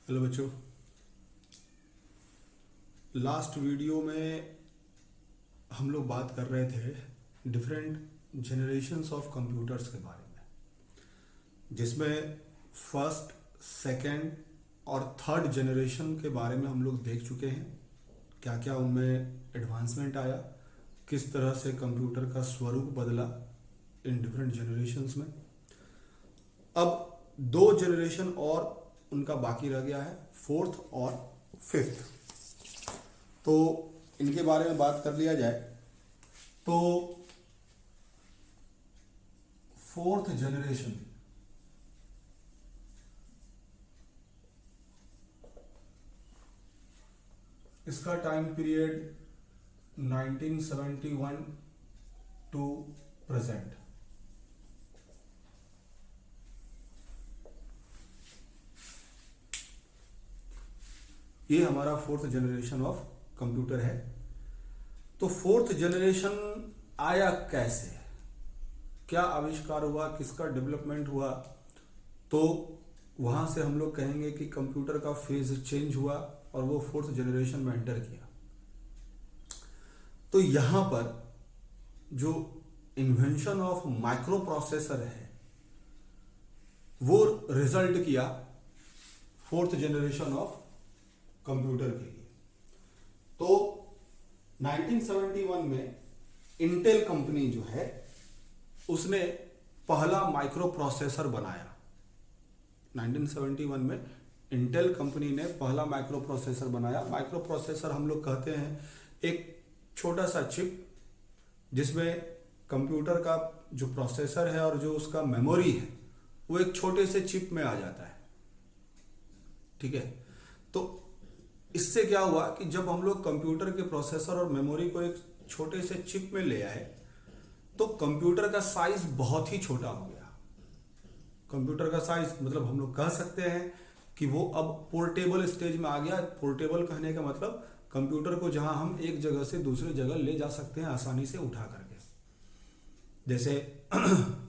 Hello बच्चों। Last video में हम लोग बात कर रहे थे डिफरेंट जनरेशन्स ऑफ कंप्यूटर्स के बारे में, जिसमें फर्स्ट, सेकंड और थर्ड जनरेशन के बारे में हम लोग देख चुके हैं। क्या क्या उनमें एडवांसमेंट आया, किस तरह से कंप्यूटर का स्वरूप बदला इन डिफरेंट जनरेशन्स में। अब दो जनरेशन और उनका बाकी रह गया है, फोर्थ और फिफ्थ। तो इनके बारे में बात कर लिया जाए तो फोर्थ जनरेशन इसका टाइम पीरियड 1971 टू प्रेजेंट। ये हमारा फोर्थ जनरेशन ऑफ कंप्यूटर है। तो फोर्थ जनरेशन आया कैसे, क्या आविष्कार हुआ, किसका डेवलपमेंट हुआ, तो वहां से हम लोग कहेंगे कि कंप्यूटर का फेज चेंज हुआ और वो फोर्थ जनरेशन में एंटर किया। तो यहां पर जो इन्वेंशन ऑफ माइक्रो प्रोसेसर है वो रिजल्ट किया फोर्थ जनरेशन ऑफ कंप्यूटर के लिए। तो 1971 में इंटेल कंपनी जो है उसने पहला माइक्रो प्रोसेसर बनाया। 1971 में इंटेल कंपनी ने पहला माइक्रो प्रोसेसर बनाया। माइक्रो प्रोसेसर हम लोग कहते हैं एक छोटा सा चिप जिसमें कंप्यूटर का जो प्रोसेसर है और जो उसका मेमोरी है वो एक छोटे से चिप में आ जाता है। ठीक है, तो इससे क्या हुआ कि जब हम लोग कंप्यूटर के प्रोसेसर और मेमोरी को एक छोटे से चिप में ले आए तो कंप्यूटर का साइज बहुत ही छोटा हो गया। कंप्यूटर का साइज मतलब हम लोग कह सकते हैं कि वो अब पोर्टेबल स्टेज में आ गया। पोर्टेबल कहने का मतलब कंप्यूटर को जहां हम एक जगह से दूसरी जगह ले जा सकते हैं आसानी से उठा करके। जैसे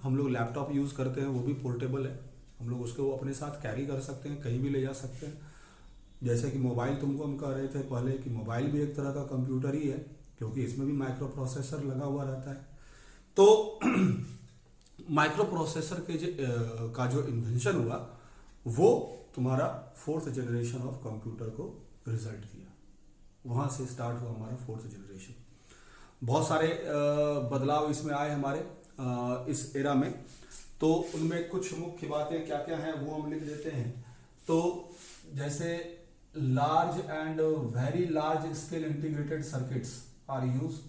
हम लोग लैपटॉप यूज करते हैं वो भी पोर्टेबल है, हम लोग उसको अपने साथ कैरी कर सकते हैं, कहीं भी ले जा सकते हैं। जैसे कि मोबाइल तुमको हम कह रहे थे पहले कि मोबाइल भी एक तरह का कंप्यूटर ही है क्योंकि इसमें भी माइक्रो प्रोसेसर लगा हुआ रहता है। तो माइक्रो प्रोसेसर का जो इन्वेंशन हुआ वो तुम्हारा फोर्थ जनरेशन ऑफ कंप्यूटर को रिजल्ट किया। वहां से स्टार्ट हुआ हमारा फोर्थ जनरेशन। बहुत सारे बदलाव इसमें आए हमारे इस एरा में। तो उनमें कुछ मुख्य बातें क्या क्या हैं वो हम लिख देते हैं। तो जैसे large and very large scale integrated circuits are used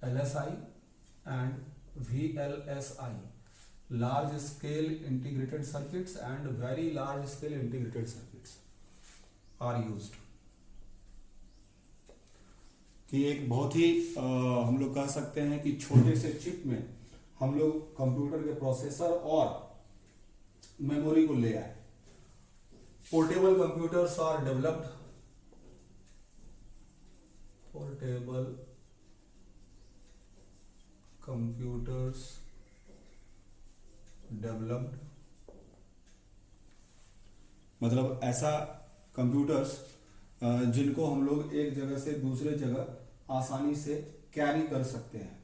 LSI and VLSI, large scale integrated circuits and very large scale integrated circuits are used। कि एक बहुत ही हम लोग कह सकते हैं कि छोटे से चिप में हम लोग कंप्यूटर के प्रोसेसर और मेमोरी को ले आए। Portable computers are developed. Portable computers developed मतलब ऐसा कंप्यूटर्स जिनको हम लोग एक जगह से दूसरे जगह आसानी से कैरी कर सकते हैं।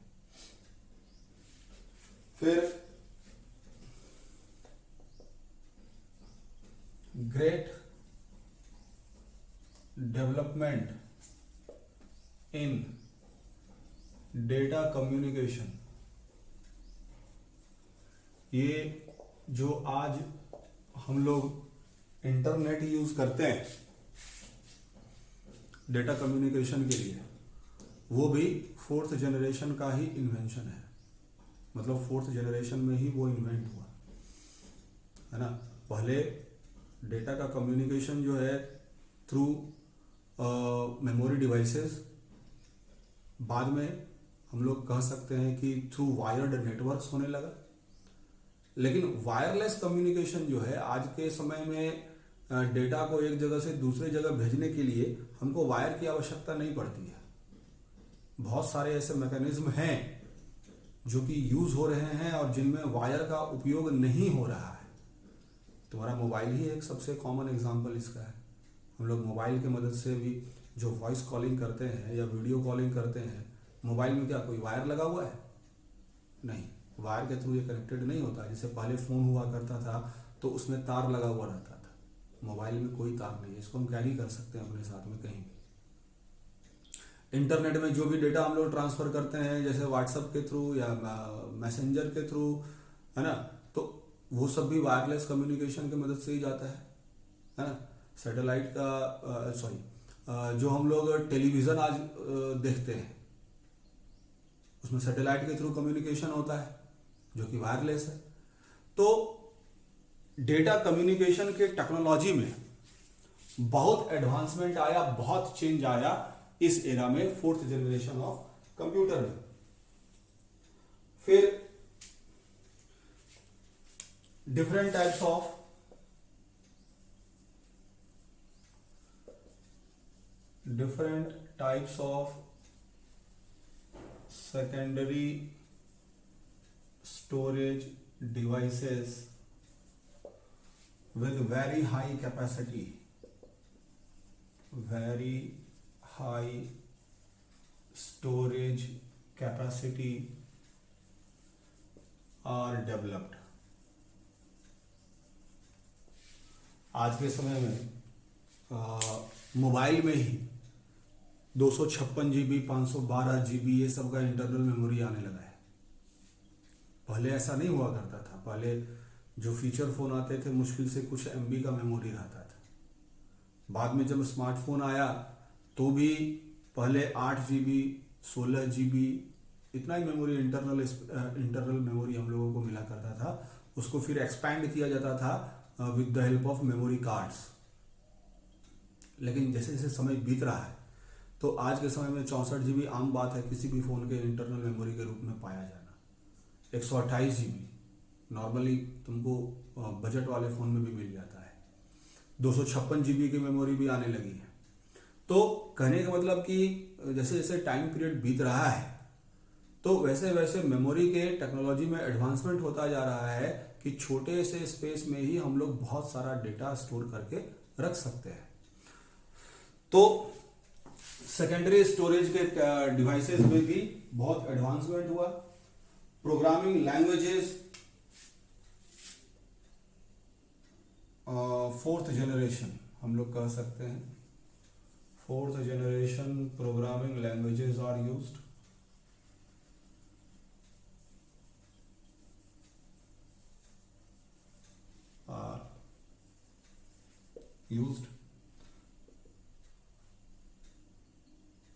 फिर great development in data communication। ये जो आज हम लोग इंटरनेट यूज करते हैं डेटा कम्युनिकेशन के लिए, वो भी फोर्थ जनरेशन का ही इन्वेंशन है। मतलब फोर्थ जनरेशन में ही वो इन्वेंट हुआ है ना। पहले डेटा का कम्युनिकेशन जो है थ्रू मेमोरी डिवाइसेस, बाद में हम लोग कह सकते हैं कि थ्रू वायर्ड नेटवर्क्स होने लगा। लेकिन वायरलेस कम्युनिकेशन जो है आज के समय में डेटा को एक जगह से दूसरे जगह भेजने के लिए हमको वायर की आवश्यकता नहीं पड़ती है। बहुत सारे ऐसे मैकेनिज्म हैं जो कि यूज हो रहे हैं और जिनमें वायर का उपयोग नहीं हो रहा है। तुम्हारा मोबाइल ही एक सबसे कॉमन एग्जांपल इसका है। हम लोग मोबाइल की मदद से भी जो वॉइस कॉलिंग करते हैं या वीडियो कॉलिंग करते हैं, मोबाइल में क्या कोई वायर लगा हुआ है? नहीं, वायर के थ्रू ये कनेक्टेड नहीं होता। जैसे पहले फ़ोन हुआ करता था तो उसमें तार लगा हुआ रहता था, मोबाइल में कोई तार नहीं है, इसको हम कैरी कर सकते हैं अपने साथ में कहीं भी। इंटरनेट में जो भी डेटा हम लोग ट्रांसफ़र करते हैं, जैसे व्हाट्सएप के थ्रू या मैसेंजर के थ्रू, है ना, तो वो सब भी वायरलेस कम्युनिकेशन की मदद से ही जाता है ना। सैटेलाइट का जो हम लोग टेलीविज़न आज देखते हैं, उसमें सैटेलाइट के थ्रू कम्युनिकेशन होता है जो कि वायरलेस है। तो डेटा कम्युनिकेशन के टेक्नोलॉजी में बहुत एडवांसमेंट आया, बहुत चेंज आया इस एरा में, 4th जनरेशन ऑफ कंप्यूटर में। फिर different types of secondary storage devices with very high capacity, very high storage capacity are developed। आज के समय में मोबाइल में ही 256 GB, 512 GB ये सब का इंटरनल मेमोरी आने लगा है। पहले ऐसा नहीं हुआ करता था। पहले जो फीचर फ़ोन आते थे मुश्किल से कुछ MB का मेमोरी रहता था। बाद में जब स्मार्टफोन आया तो भी पहले 8 GB, 16 GB इतना ही मेमोरी, इंटरनल मेमोरी हम लोगों को मिला करता था। उसको फिर एक्सपैंड किया जाता था with the help of memory cards. लेकिन जैसे जैसे समय बीत रहा है तो आज के समय में 64 GB आम बात है किसी भी फ़ोन के इंटरनल मेमोरी के रूप में पाया जाना। 128 GB नॉर्मली तुमको बजट वाले फ़ोन में भी मिल जाता है। 256 GB की मेमोरी भी आने लगी है। तो कहने का मतलब कि जैसे जैसे टाइम पीरियड बीत रहा है तो वैसे वैसे मेमोरी के टेक्नोलॉजी में एडवांसमेंट होता जा रहा है कि छोटे से स्पेस में ही हम लोग बहुत सारा डेटा स्टोर करके रख सकते हैं। तो सेकेंडरी स्टोरेज के डिवाइसेस में भी बहुत एडवांसमेंट हुआ। प्रोग्रामिंग लैंग्वेजेस 4th जनरेशन हम लोग कह सकते हैं। 4th generation programming languages are used.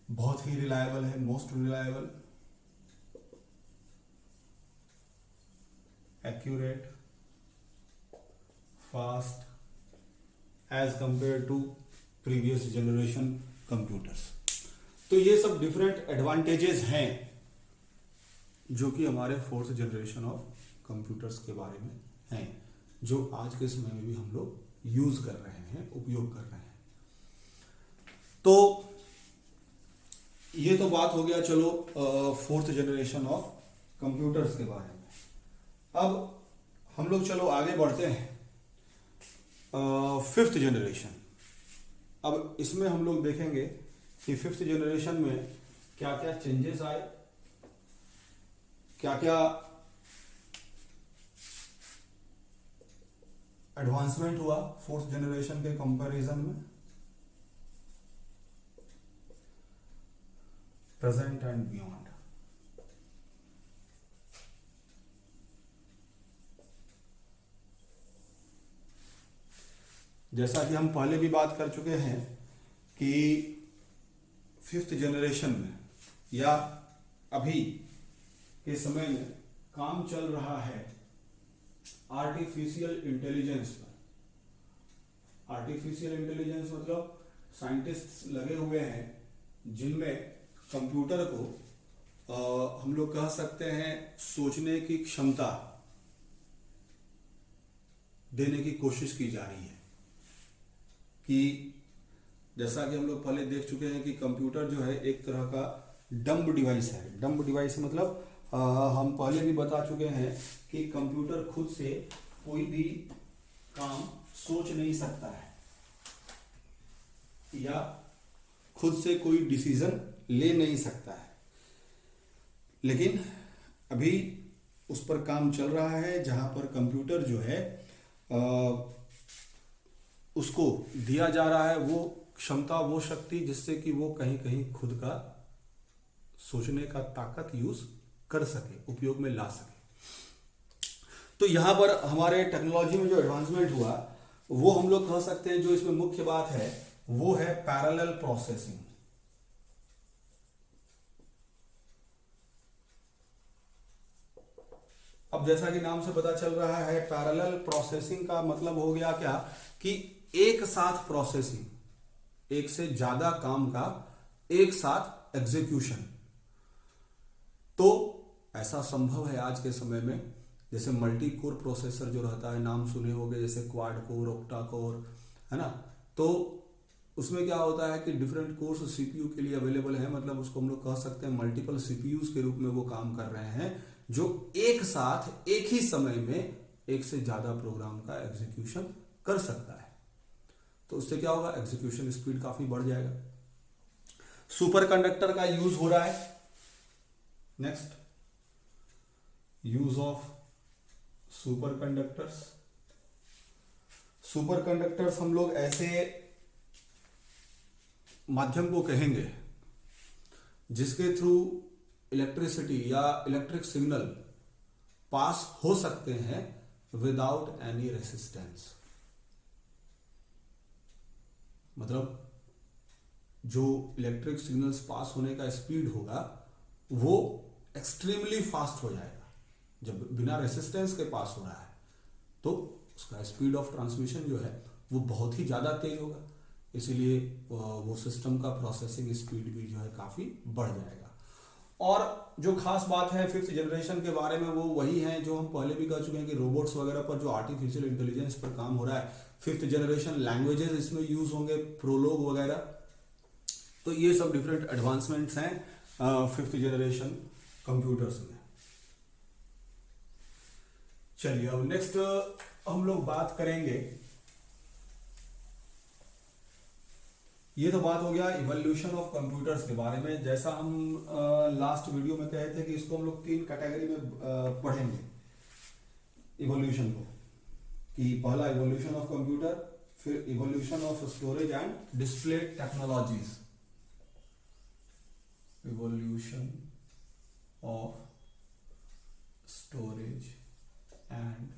बहुत ही रिलायबल है, most reliable, accurate, fast as compare to previous generation computers. तो ये सब डिफरेंट एडवांटेजेस हैं जो कि हमारे 4th जनरेशन ऑफ कंप्यूटर्स के बारे में हैं, जो आज के समय में भी हम लोग यूज कर रहे हैं, उपयोग कर रहे हैं। तो ये तो बात हो गया चलो 4th जनरेशन ऑफ कंप्यूटर्स के बारे में। अब हम लोग चलो आगे बढ़ते हैं 5th जनरेशन। अब इसमें हम लोग देखेंगे कि 5th जनरेशन में क्या क्या चेंजेस आए, क्या क्या एडवांसमेंट हुआ 4th जनरेशन के कंपैरिजन में। Present and beyond. जैसा कि हम पहले भी बात कर चुके हैं कि 5th जनरेशन में या अभी के समय में काम चल रहा है आर्टिफिशियल इंटेलिजेंस पर। आर्टिफिशियल इंटेलिजेंस मतलब साइंटिस्ट्स लगे हुए हैं जिनमें कंप्यूटर को हम लोग कह सकते हैं सोचने की क्षमता देने की कोशिश की जा रही है। कि जैसा कि हम लोग पहले देख चुके हैं कि कंप्यूटर जो है एक तरह का डम्ब डिवाइस है। डम्ब डिवाइस मतलब हम पहले भी बता चुके हैं कि कंप्यूटर खुद से कोई भी काम सोच नहीं सकता है या खुद से कोई डिसीजन ले नहीं सकता है। लेकिन अभी उस पर काम चल रहा है जहां पर कंप्यूटर जो है उसको दिया जा रहा है वो क्षमता, वो शक्ति जिससे कि वो कहीं कहीं खुद का सोचने का ताकत यूज कर सके, उपयोग में ला सके। तो यहां पर हमारे टेक्नोलॉजी में जो एडवांसमेंट हुआ वो हम लोग कह सकते हैं, जो इसमें मुख्य बात है वो है पैरेलल प्रोसेसिंग। अब जैसा कि नाम से पता चल रहा है, पैरेलल प्रोसेसिंग का मतलब हो गया क्या कि एक साथ प्रोसेसिंग, एक से ज्यादा काम का एक साथ एग्जीक्यूशन। तो ऐसा संभव है आज के समय में, जैसे मल्टी कोर प्रोसेसर जो रहता है, नाम सुने होंगे, जैसे क्वाड कोर, ऑक्टा कोर, है ना। तो उसमें क्या होता है कि डिफरेंट कोर्स सीपीयू के लिए अवेलेबल है, मतलब उसको हम लोग कह सकते हैं मल्टीपल सीपीयूज के रूप में वो काम कर रहे हैं, जो एक साथ एक ही समय में एक से ज्यादा प्रोग्राम का एग्जीक्यूशन कर सकता है। तो उससे क्या होगा, एग्जीक्यूशन स्पीड काफी बढ़ जाएगा। सुपर कंडक्टर का यूज हो रहा है। Next, use of super conductors. Super conductors हम लोग ऐसे माध्यम को कहेंगे जिसके थ्रू इलेक्ट्रिसिटी या इलेक्ट्रिक सिग्नल पास हो सकते हैं विदाउट एनी रेसिस्टेंस। मतलब जो इलेक्ट्रिक सिग्नल्स पास होने का स्पीड होगा वो एक्सट्रीमली फास्ट हो जाएगा। जब बिना रेसिस्टेंस के पास हो रहा है तो उसका स्पीड ऑफ ट्रांसमिशन जो है वो बहुत ही ज्यादा तेज होगा, इसीलिए वो सिस्टम का प्रोसेसिंग स्पीड भी जो है काफी बढ़ जाएगा। और जो खास बात है फिफ्थ जनरेशन के बारे में वो वही है जो हम पहले भी कह चुके हैं कि रोबोट्स वगैरह पर जो आर्टिफिशियल इंटेलिजेंस पर काम हो रहा है, फिफ्थ जनरेशन लैंग्वेजेस इसमें यूज होंगे, प्रोलोग वगैरह। तो ये सब डिफरेंट एडवांसमेंट्स हैं फिफ्थ जनरेशन कंप्यूटर्स में। चलिए अब नेक्स्ट हम लोग बात करेंगे, ये तो बात हो गया इवोल्यूशन ऑफ कंप्यूटर्स के बारे में। जैसा हम लास्ट वीडियो में कहे थे कि इसको हम लोग 3 कैटेगरी में पढ़ेंगे इवोल्यूशन को, कि पहला इवोल्यूशन ऑफ कंप्यूटर, फिर evolution of storage and display technologies. Evolution of storage and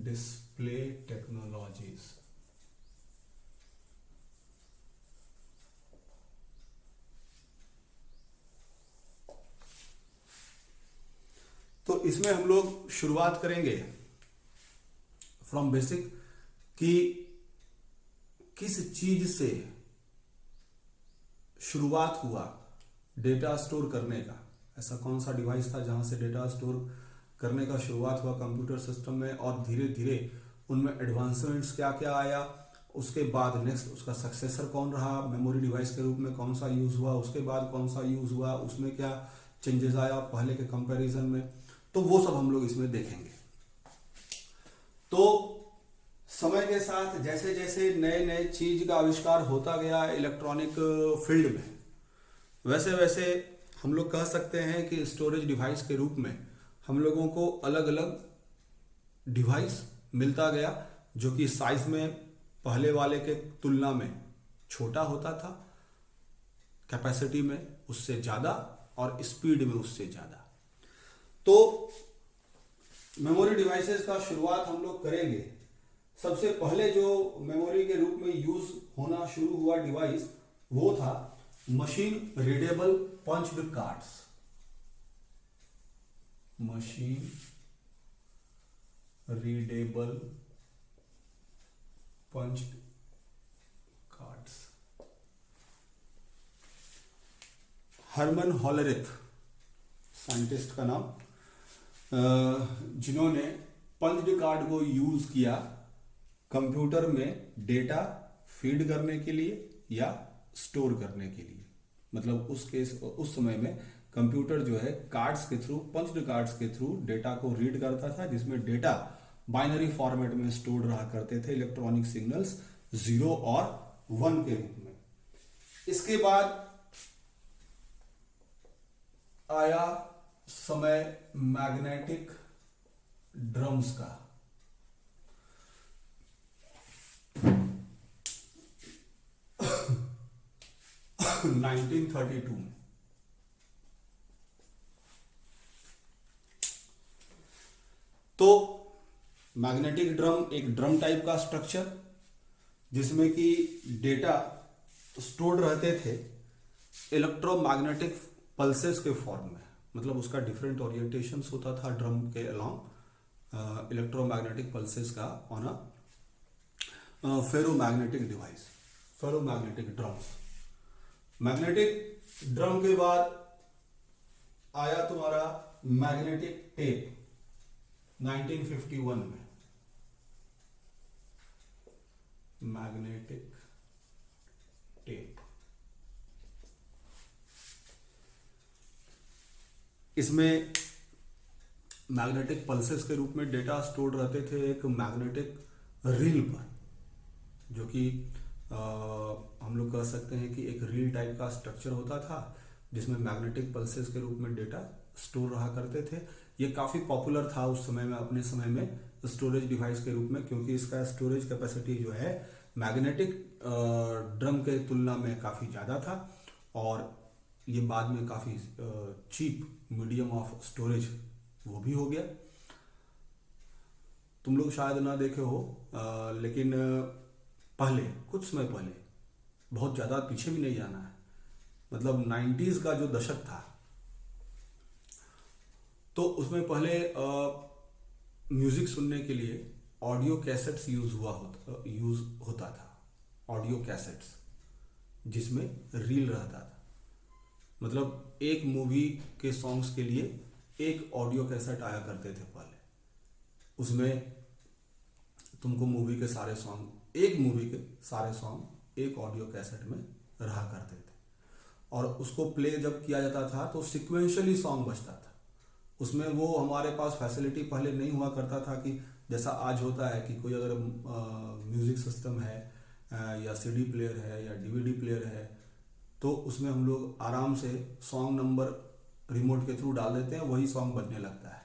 display technologies. तो इसमें हम लोग शुरुआत करेंगे फ्रॉम बेसिक, कि किस चीज से शुरुआत हुआ डेटा स्टोर करने का। ऐसा कौन सा डिवाइस था जहां से डेटा स्टोर करने का शुरुआत हुआ कंप्यूटर सिस्टम में, और धीरे धीरे उनमें एडवांसमेंट्स क्या क्या आया। उसके बाद नेक्स्ट उसका सक्सेसर कौन रहा, मेमोरी डिवाइस के रूप में कौन सा यूज हुआ, उसके बाद कौन सा यूज हुआ, उसमें क्या चेंजेस आया पहले के कंपैरिजन में। तो वो सब हम लोग इसमें देखेंगे। तो समय के साथ जैसे जैसे नए नए चीज का आविष्कार होता गया इलेक्ट्रॉनिक फील्ड में, वैसे वैसे हम लोग कह सकते हैं कि स्टोरेज डिवाइस के रूप में हम लोगों को अलग अलग डिवाइस मिलता गया, जो कि साइज में पहले वाले के तुलना में छोटा होता था, कैपेसिटी में उससे ज्यादा और स्पीड में उससे ज्यादा। तो मेमोरी डिवाइसेस का शुरुआत हम लोग करेंगे। सबसे पहले जो मेमोरी के रूप में यूज होना शुरू हुआ डिवाइस वो था machine readable punched cards. Machine readable punched cards. Herman Hollerith scientist का नाम, जिन्होंने पंच्ड कार्ड को यूज किया कंप्यूटर में डेटा फीड करने के लिए या स्टोर करने के लिए। मतलब उस समय में कंप्यूटर जो है कार्ड्स के थ्रू, पंच्ड कार्ड्स के थ्रू डेटा को रीड करता था, जिसमें डेटा बाइनरी फॉर्मेट में स्टोर रहा करते थे इलेक्ट्रॉनिक सिग्नल्स 0 और 1 के रूप में। इसके बाद आया समय मैग्नेटिक ड्रम्स का। नाइनटीन 1932 में तो मैग्नेटिक ड्रम एक ड्रम टाइप का स्ट्रक्चर जिसमें कि डेटा स्टोर्ड रहते थे इलेक्ट्रोमैग्नेटिक पल्सेस के फॉर्म में, मतलब उसका डिफरेंट ओरिएंटेशंस होता था ड्रम के अलोंग इलेक्ट्रोमैग्नेटिक पल्सेस का on a ferromagnetic device, ferromagnetic drums. Magnetic drum के बाद आया तुम्हारा मैग्नेटिक टेप 1951 में। मैग्नेटिक टेप, इसमें मैग्नेटिक पल्सेस के रूप में डेटा स्टोर रहते थे एक मैग्नेटिक रील पर, जो कि हम लोग कह सकते हैं कि एक रील टाइप का स्ट्रक्चर होता था जिसमें मैग्नेटिक पल्सेस के रूप में डेटा स्टोर रहा करते थे। ये काफ़ी पॉपुलर था उस समय में, अपने समय में स्टोरेज डिवाइस के रूप में, क्योंकि इसका स्टोरेज कैपेसिटी जो है मैग्नेटिक ड्रम के तुलना में काफ़ी ज़्यादा था और ये बाद में काफ़ी चीप मीडियम ऑफ स्टोरेज वो भी हो गया। तुम लोग शायद ना देखे हो लेकिन पहले कुछ समय पहले, बहुत ज़्यादा पीछे भी नहीं जाना है, मतलब 90s का जो दशक था तो उसमें पहले म्यूजिक सुनने के लिए ऑडियो कैसेट्स यूज होता था। ऑडियो कैसेट्स जिसमें रील रहता था, मतलब एक मूवी के सॉन्ग्स के लिए एक ऑडियो कैसेट आया करते थे पहले, उसमें तुमको मूवी के सारे सॉन्ग, एक मूवी के सारे सॉन्ग एक ऑडियो कैसेट में रहा करते थे और उसको प्ले जब किया जाता था तो सिक्वेंशली सॉन्ग बजता था। उसमें वो हमारे पास फैसिलिटी पहले नहीं हुआ करता था कि जैसा आज होता है कि कोई अगर म्यूजिक सिस्टम है या सीडी प्लेयर है या डीवीडी प्लेयर है तो उसमें हम लोग आराम से सॉन्ग नंबर रिमोट के थ्रू डाल देते हैं, वही सॉन्ग बजने लगता है।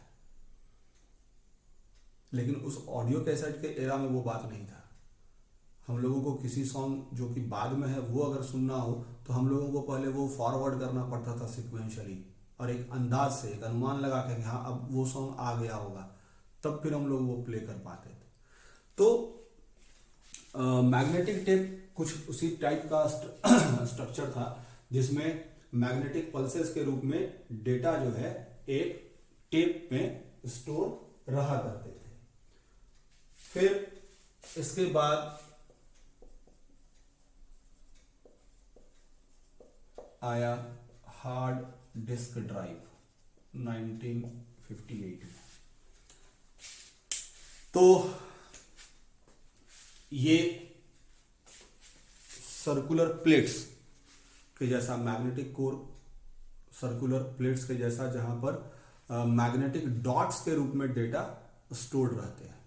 लेकिन उस ऑडियो कैसेट के एरा में वो बात नहीं था। हम लोगों को किसी सॉन्ग जो कि बाद में है वो अगर सुनना हो तो हम लोगों को पहले वो फॉरवर्ड करना पड़ता था सिक्वेंशली और एक अंदाज से, एक अनुमान लगा के कि हाँ अब वो सॉन्ग आ गया होगा, तब फिर हम लोग वो प्ले कर पाते थे। तो मैग्नेटिक टेप कुछ उसी टाइप का स्ट्रक्चर था जिसमें मैग्नेटिक पल्सेस के रूप में डेटा जो है एक टेप में स्टोर रहा करते थे। फिर इसके बाद आया हार्ड डिस्क ड्राइव 1958 में। तो ये सर्कुलर प्लेट्स के जैसा, मैग्नेटिक कोर सर्कुलर प्लेट्स के जैसा, जहां पर मैग्नेटिक डॉट्स के रूप में डेटा स्टोर्ड रहते हैं।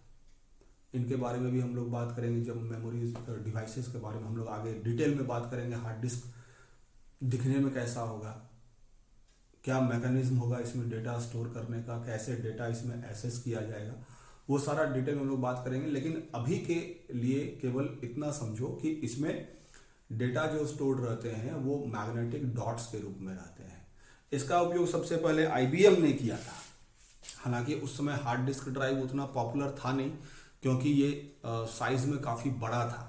इनके बारे में भी हम लोग बात करेंगे जब मेमोरी डिवाइसेस के बारे में हम लोग आगे डिटेल में बात करेंगे। हार्ड डिस्क दिखने में कैसा होगा, क्या मैकेनिज्म होगा इसमें डेटा स्टोर करने का, कैसे डेटा इसमें एक्सेस किया जाएगा, वो सारा डिटेल में हम लोग बात करेंगे। लेकिन अभी के लिए केवल इतना समझो कि इसमें डेटा जो स्टोर्ड रहते हैं वो मैग्नेटिक डॉट्स के रूप में रहते हैं। इसका उपयोग सबसे पहले आईबीएम ने किया था। हालांकि उस समय हार्ड डिस्क ड्राइव उतना पॉपुलर था नहीं, क्योंकि ये साइज में काफ़ी बड़ा था,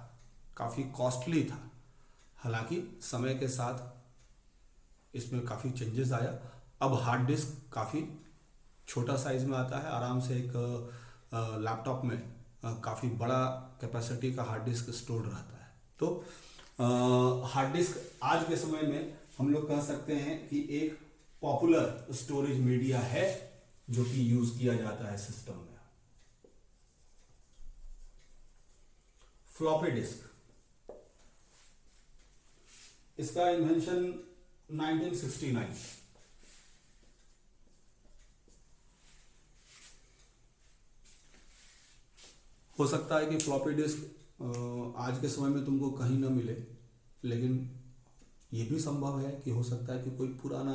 काफ़ी कॉस्टली था। हालांकि समय के साथ इसमें काफ़ी चेंजेस आया। अब हार्ड डिस्क काफ़ी छोटा साइज में आता है, आराम से एक लैपटॉप में काफ़ी बड़ा कैपेसिटी का हार्ड डिस्क स्टोर रहता है। तो हार्ड डिस्क आज के समय में हम लोग कह सकते हैं कि एक पॉपुलर स्टोरेज मीडिया है जो कि यूज किया जाता है सिस्टम में। फ्लॉपी डिस्क, इसका इन्वेंशन 1969। हो सकता है कि फ्लॉपी डिस्क आज के समय में तुमको कहीं ना मिले, लेकिन ये भी संभव है कि हो सकता है कि कोई पुराना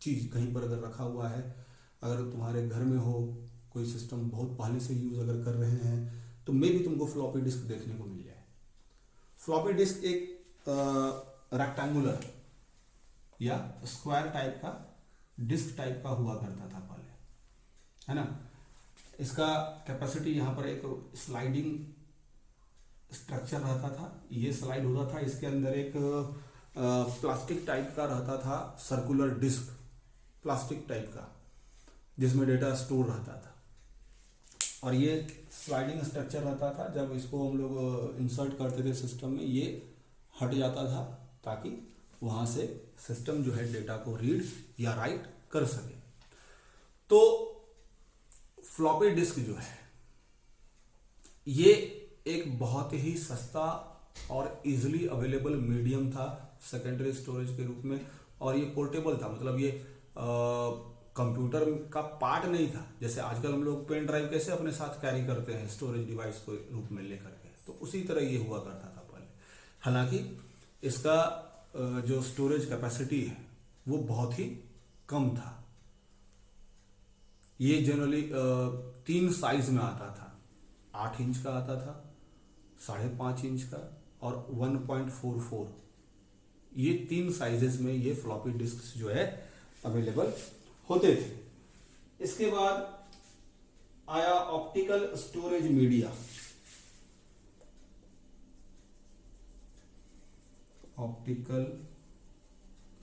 चीज़ कहीं पर अगर रखा हुआ है, अगर तुम्हारे घर में हो, कोई सिस्टम बहुत पहले से यूज़ अगर कर रहे हैं, तो मे भी तुमको फ्लॉपी डिस्क देखने को मिल जाए। फ्लॉपी डिस्क एक रेक्टेंगुलर या स्क्वायर टाइप का डिस्क टाइप का हुआ करता था पहले, है ना। इसका कैपेसिटी यहाँ पर एक स्लाइडिंग स्ट्रक्चर रहता था, ये स्लाइड होता था, इसके अंदर एक प्लास्टिक टाइप का रहता था, सर्कुलर डिस्क प्लास्टिक टाइप का, जिसमें डेटा स्टोर रहता था, और ये स्लाइडिंग स्ट्रक्चर रहता था। जब इसको हम लोग इंसर्ट करते थे सिस्टम में, ये हट जाता था ताकि वहाँ से सिस्टम जो है डेटा को रीड या राइट कर सके। तो फ्लॉपी डिस्क जो है ये एक बहुत ही सस्ता और इजीली अवेलेबल मीडियम था सेकेंडरी स्टोरेज के रूप में, और ये पोर्टेबल था, मतलब ये कंप्यूटर का पार्ट नहीं था। जैसे आजकल हम लोग पेन ड्राइव कैसे अपने साथ कैरी करते हैं स्टोरेज डिवाइस को रूप में लेकर के, तो उसी तरह ये हुआ करता था पहले। हालांकि इसका जो स्टोरेज कैपेसिटी है वो बहुत ही कम था। ये जनरली 3 साइज में आता था, 8 इंच का आता था, 5.5 इंच का और 1.44, ये 3 साइजेस में ये फ्लॉपी डिस्क जो है अवेलेबल होते थे। इसके बाद आया optical storage media. Optical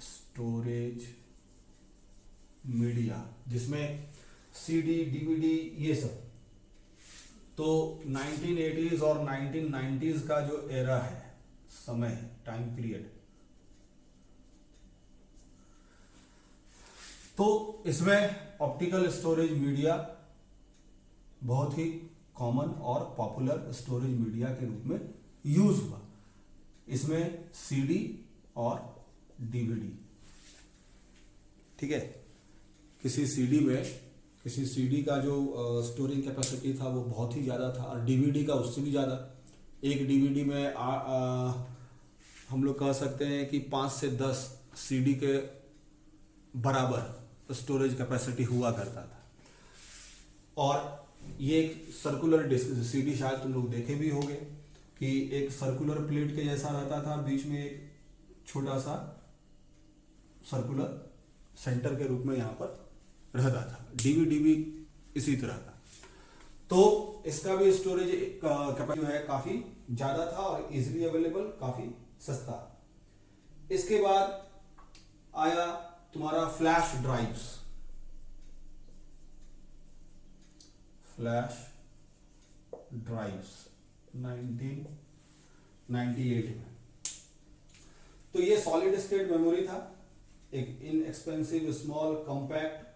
storage media जिसमें सीडी, डीवीडी, ये सब। तो 1980s और 1990s का जो एरा है, समय, टाइम पीरियड, तो इसमें ऑप्टिकल स्टोरेज मीडिया बहुत ही कॉमन और पॉपुलर स्टोरेज मीडिया के रूप में यूज हुआ। इसमें सीडी और डीवीडी, ठीक है। किसी सीडी का जो स्टोरिंग कैपेसिटी था वो बहुत ही ज़्यादा था, और डीवीडी का उससे भी ज़्यादा। एक डीवीडी में हम लोग कह सकते हैं कि 5 से 10 सीडी के बराबर स्टोरेज कैपेसिटी हुआ करता था। और ये एक सर्कुलर डिस्क, सीडी शायद तुम लोग देखे भी होंगे कि एक सर्कुलर प्लेट के जैसा रहता था, बीच में एक छोटा सा सर्कुलर सेंटर के रूप में यहाँ पर रहता था। डीवीडी भी इसी तरह का। तो इसका भी स्टोरेज कैपेसिटी जो है काफी ज्यादा था और इजीली अवेलेबल, काफी सस्ता। इसके बाद आया तुम्हारा फ्लैश ड्राइव्स। फ्लैश ड्राइव्स 1998 में। तो ये सॉलिड स्टेट मेमोरी था, एक इनएक्सपेंसिव, स्मॉल, कॉम्पैक्ट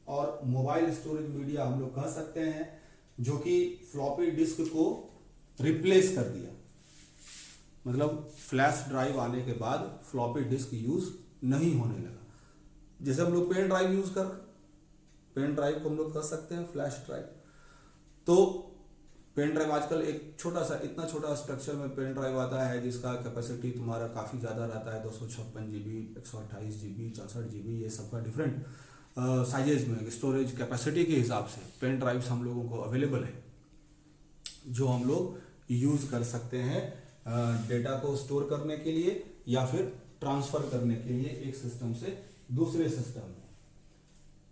और मोबाइल स्टोरेज मीडिया हम लोग कह सकते हैं, जो कि फ्लॉपी डिस्क को रिप्लेस कर दिया। मतलब फ्लैश ड्राइव आने के बाद फ्लॉपी डिस्क यूज नहीं होने लगा। जैसे हम लोग पेन ड्राइव यूज कर, पेन ड्राइव को हम लोग कह सकते हैं फ्लैश ड्राइव। तो पेन ड्राइव आजकल एक छोटा सा, इतना छोटा स्ट्रक्चर में पेन ड्राइव आता है जिसका कैपेसिटी तुम्हारा काफ़ी ज़्यादा रहता है, 256 GB, 128 GB, 64 GB, ये सबका डिफरेंट साइजेज में स्टोरेज कैपेसिटी के हिसाब से पेन ड्राइव्स हम लोगों को अवेलेबल है, जो हम लोग यूज़ कर सकते हैं डेटा को स्टोर करने के लिए या फिर ट्रांसफ़र करने के लिए एक सिस्टम से दूसरे सिस्टम में।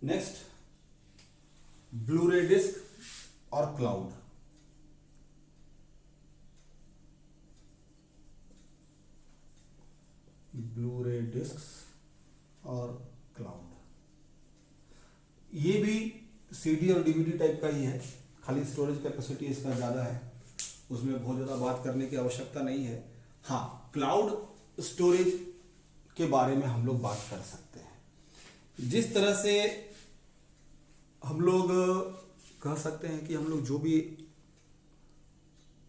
नेक्स्ट, ब्लू-रे डिस्क और क्लाउड। ब्लू-रे डिस्क और क्लाउड, ये भी सीडी और डीवीडी टाइप का ही है, खाली स्टोरेज कैपेसिटी इसका ज़्यादा है, उसमें बहुत ज़्यादा बात करने की आवश्यकता नहीं है। हाँ, क्लाउड स्टोरेज के बारे में हम लोग बात कर सकते हैं। जिस तरह से हम लोग कह सकते हैं कि हम लोग जो भी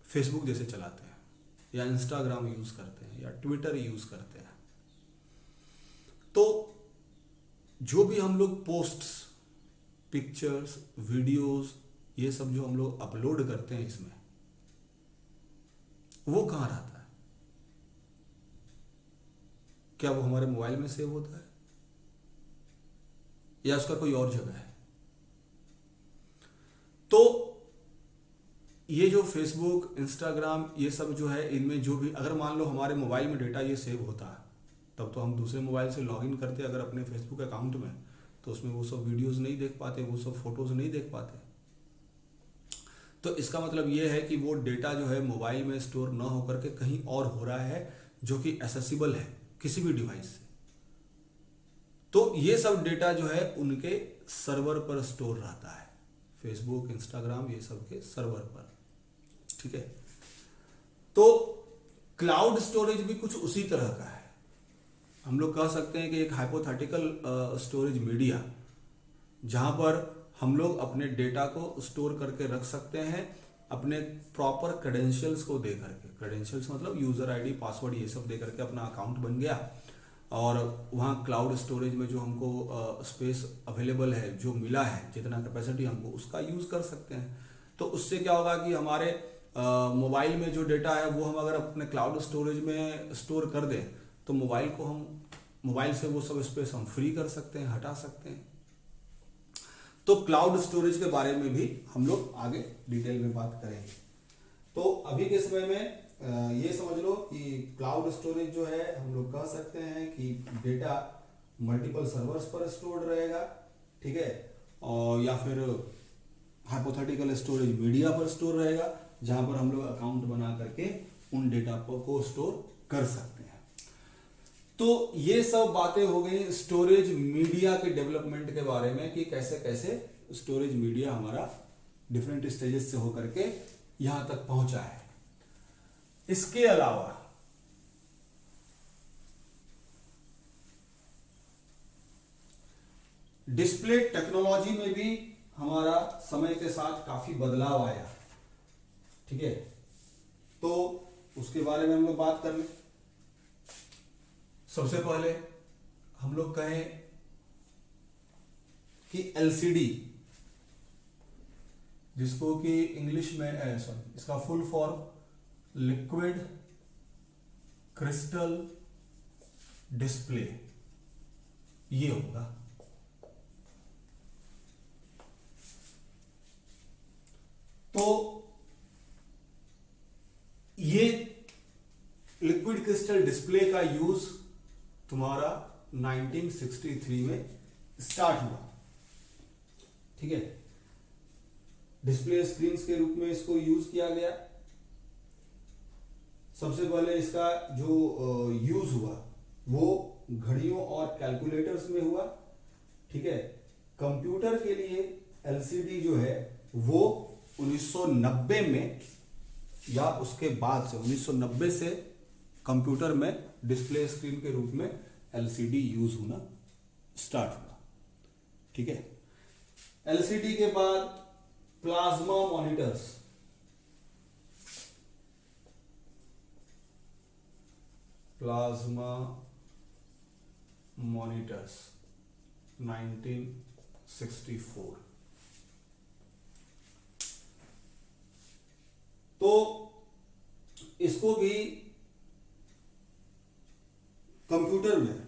फेसबुक जैसे चलाते हैं या इंस्टाग्राम यूज़ करते हैं या ट्विटर यूज़ करते हैं, तो जो भी हम लोग पोस्ट्स, पिक्चर्स, वीडियोस ये सब जो हम लोग अपलोड करते हैं इसमें, वो कहाँ रहता है? क्या वो हमारे मोबाइल में सेव होता है या उसका कोई और जगह है? तो ये जो फेसबुक, इंस्टाग्राम, ये सब जो है, इनमें जो भी, अगर मान लो हमारे मोबाइल में डेटा ये सेव होता है, तब तो हम दूसरे मोबाइल से लॉगिन करते अगर अपने फेसबुक अकाउंट में, तो उसमें वो सब वीडियोस नहीं देख पाते, वो सब फोटोज नहीं देख पाते। तो इसका मतलब ये है कि वो डेटा जो है मोबाइल में स्टोर ना होकर के कहीं और हो रहा है, जो कि एक्सेसिबल है किसी भी डिवाइस से। तो ये सब डेटा जो है उनके सर्वर पर स्टोर रहता है, फेसबुक, इंस्टाग्राम, ये सब के सर्वर पर। ठीक है, तो क्लाउड स्टोरेज भी कुछ उसी तरह का है। हम लोग कह सकते हैं कि एक हाइपोथेटिकल स्टोरेज मीडिया, जहां पर हम लोग अपने डेटा को स्टोर करके रख सकते हैं अपने प्रॉपर क्रेडेंशियल्स को दे करके। क्रेडेंशियल्स मतलब यूजर आईडी, पासवर्ड, ये सब दे करके अपना अकाउंट बन गया, और वहाँ क्लाउड स्टोरेज में जो हमको स्पेस अवेलेबल है, जो मिला है, जितना कैपेसिटी हमको, उसका यूज कर सकते हैं। तो उससे क्या होगा कि हमारे मोबाइल में जो डेटा है वो हम अगर अपने क्लाउड स्टोरेज में स्टोर कर दें, तो मोबाइल से वो सब स्पेस हम फ्री कर सकते हैं, हटा सकते हैं। तो क्लाउड स्टोरेज के बारे में भी हम लोग आगे डिटेल में बात करेंगे। तो अभी के समय में ये समझ लो कि क्लाउड स्टोरेज जो है, हम लोग कह सकते हैं कि डेटा मल्टीपल सर्वर्स पर स्टोर्ड रहेगा, ठीक है, और या फिर हाइपोथेटिकल स्टोरेज मीडिया पर स्टोर रहेगा, जहां पर हम लोग अकाउंट बना करके उन डेटा को स्टोर कर सकते हैं। तो ये सब बातें हो गई स्टोरेज मीडिया के डेवलपमेंट के बारे में, कि कैसे कैसे स्टोरेज मीडिया हमारा डिफरेंट स्टेजेस से होकर के यहां तक पहुंचा है। इसके अलावा डिस्प्ले टेक्नोलॉजी में भी हमारा समय के साथ काफी बदलाव आया, ठीक है। तो उसके बारे में हम लोग बात कर लें। सबसे पहले हम लोग कहें कि एलसीडी, जिसको कि इंग्लिश में इसका full form liquid crystal display, ये होगा। तो ये लिक्विड क्रिस्टल डिस्प्ले का यूज तुम्हारा 1963 में स्टार्ट हुआ, ठीक है। डिस्प्ले स्क्रीन्स के रूप में इसको यूज किया गया। सबसे पहले इसका जो यूज हुआ वो घड़ियों और कैलकुलेटर्स में हुआ, ठीक है। कंप्यूटर के लिए एलसीडी जो है वो 1990 में या उसके बाद से 1990 से कंप्यूटर में डिस्प्ले स्क्रीन के रूप में एलसीडी यूज होना स्टार्ट हुआ, ठीक है। एलसीडी के बाद प्लाज्मा मॉनिटर्स, प्लाज्मा मॉनिटर्स 1964। तो इसको भी कंप्यूटर में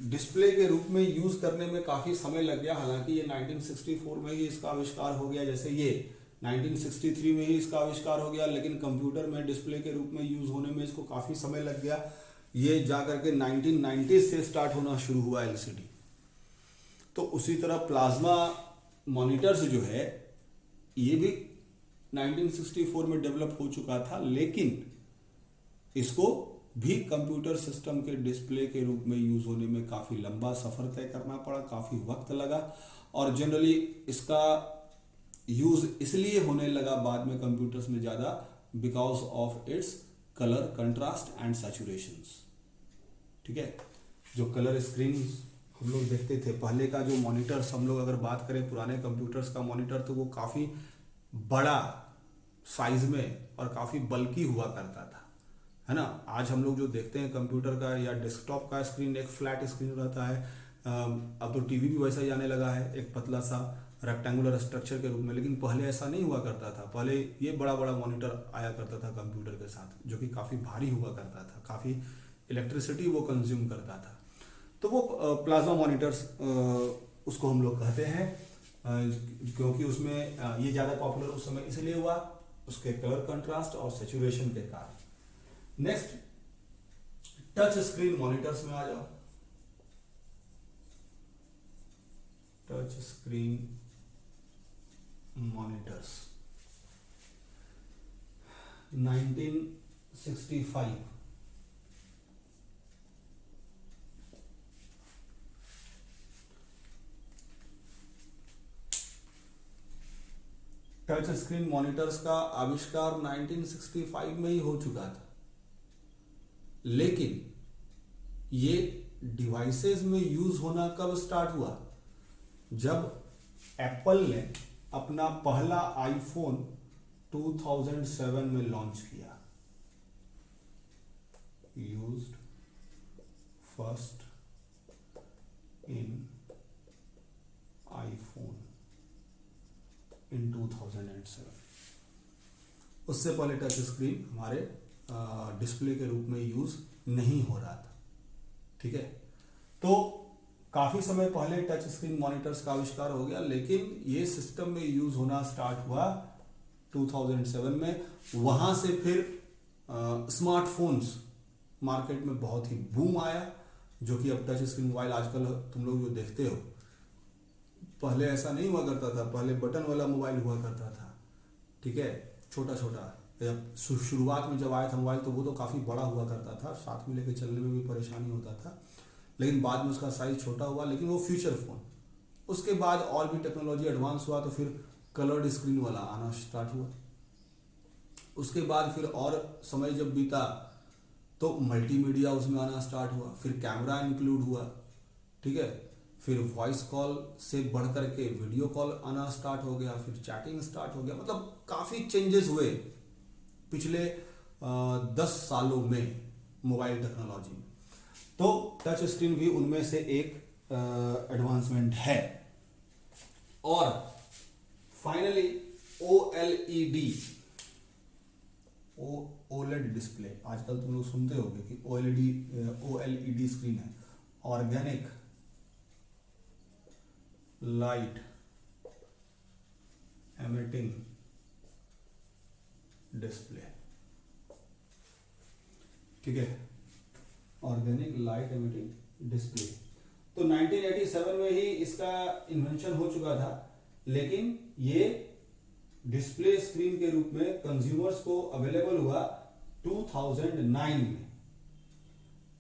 डिस्प्ले के रूप में यूज करने में काफी समय लग गया। हालांकि ये 1964 में ही इसका आविष्कार हो गया, जैसे ये 1963 में ही इसका आविष्कार हो गया, लेकिन कंप्यूटर में डिस्प्ले के रूप में यूज होने में इसको काफी समय लग गया। ये जाकर के 1990 से स्टार्ट होना शुरू हुआ एलसीडी। तो उसी तरह प्लाज्मा मॉनिटर्स जो है ये भी 1964 में डेवलप हो चुका था, लेकिन इसको भी कंप्यूटर सिस्टम के डिस्प्ले के रूप में यूज होने में काफी लंबा सफर तय करना पड़ा, काफी वक्त लगा। और जनरली इसका यूज इसलिए होने लगा बाद में कंप्यूटर्स में ज्यादा, because of its colour contrast and saturations, ठीक है। जो कलर स्क्रीन हम लोग देखते थे पहले का, जो मॉनिटर्स हम लोग अगर बात करें पुराने कंप्यूटर्स का मॉनिटर, तो वो काफी बड़ा साइज में और काफी बल्कि हुआ करता था, है ना। आज हम लोग जो देखते हैं कंप्यूटर का या डेस्कटॉप का स्क्रीन, एक फ्लैट स्क्रीन रहता है। अब तो टीवी भी वैसा ही आने लगा है, एक पतला सा रेक्टेंगुलर स्ट्रक्चर के रूप में, लेकिन पहले ऐसा नहीं हुआ करता था। पहले ये बड़ा बड़ा मॉनिटर आया करता था कंप्यूटर के साथ, जो कि काफ़ी भारी हुआ करता था, काफ़ी इलेक्ट्रिसिटी वो कंज्यूम करता था। तो वो प्लाज्मा मॉनिटर्स उसको हम लोग कहते हैं, क्योंकि उसमें ये ज़्यादा पॉपुलर उस समय इसलिए हुआ उसके कलर कंट्रास्ट और सेचुरेशन के कारण। नेक्स्ट, टच स्क्रीन मॉनिटर्स में आ जाओ। Touch screen monitors 1965। Touch screen monitors का आविष्कार 1965 में ही हो चुका था, लेकिन ये डिवाइसेस में यूज होना कब स्टार्ट हुआ? जब एप्पल ने अपना पहला आईफोन 2007 में लॉन्च किया। यूज्ड फर्स्ट इन आईफोन इन 2007। उससे पहले टच स्क्रीन हमारे डिस्प्ले के रूप में यूज नहीं हो रहा था। ठीक है, तो काफी समय पहले टच स्क्रीन मॉनिटर्स का आविष्कार हो गया, लेकिन ये सिस्टम में यूज होना स्टार्ट हुआ 2007 में। वहां से फिर स्मार्टफोन्स मार्केट में बहुत ही बूम आया, जो कि अब टच स्क्रीन मोबाइल आजकल तुम लोग जो देखते हो, पहले ऐसा नहीं हुआ करता था। पहले बटन वाला मोबाइल हुआ करता था, ठीक है, छोटा छोटा। जब शुरुआत में जब आया था मोबाइल तो वो तो काफ़ी बड़ा हुआ करता था, साथ में लेके चलने में भी परेशानी होता था, लेकिन बाद में उसका साइज छोटा हुआ, लेकिन वो फ्यूचर फोन। उसके बाद और भी टेक्नोलॉजी एडवांस हुआ तो फिर कलर्ड स्क्रीन वाला आना स्टार्ट हुआ। उसके बाद फिर और समय जब बीता तो मल्टीमीडिया उसमें आना स्टार्ट हुआ, फिर कैमरा इंक्लूड हुआ, ठीक है, फिर वॉइस कॉल से बढ़ करके वीडियो कॉल आना स्टार्ट हो गया, फिर चैटिंग स्टार्ट हो गया। मतलब काफ़ी चेंजेस हुए पिछले 10 सालों में मोबाइल टेक्नोलॉजी में। तो टच स्क्रीन भी उनमें से एक एडवांसमेंट है। और फाइनली OLED, ओलेड डिस्प्ले। आजकल तुम लोग सुनते होंगे कि OLED स्क्रीन है, ऑर्गेनिक लाइट एमिटिंग डिस्प्ले। ठीक है, ऑर्गेनिक लाइट एमिटिंग डिस्प्ले। तो 1987 में ही इसका इन्वेंशन हो चुका था, लेकिन ये डिस्प्ले स्क्रीन के रूप में कंज्यूमर्स को अवेलेबल हुआ 2009 में।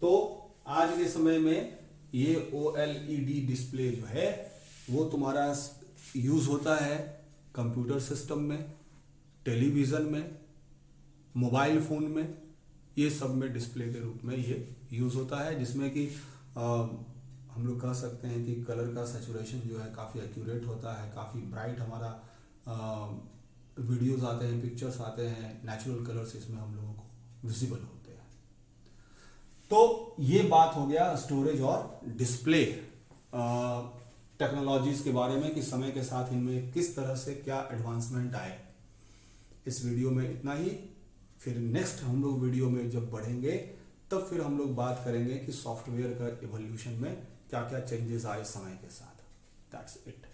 तो आज के समय में ये OLED डिस्प्ले जो है वो तुम्हारा यूज होता है कंप्यूटर सिस्टम में, टेलीविजन में, मोबाइल फोन में, ये सब में डिस्प्ले के रूप में ये यूज होता है, जिसमें कि हम लोग कह सकते हैं कि कलर का सैचुरेशन जो है काफ़ी एक्यूरेट होता है, काफ़ी ब्राइट हमारा वीडियोस आते हैं, पिक्चर्स आते हैं, नेचुरल कलर्स इसमें हम लोगों को विजिबल होते हैं। तो ये बात हो गया स्टोरेज और डिस्प्ले टेक्नोलॉजीज के बारे में कि समय के साथ इनमें किस तरह से क्या एडवांसमेंट आए। इस वीडियो में इतना ही। फिर नेक्स्ट हम लोग वीडियो में जब बढ़ेंगे तब फिर हम लोग बात करेंगे कि सॉफ्टवेयर का इवोल्यूशन में क्या क्या चेंजेस आए समय के साथ। That's it.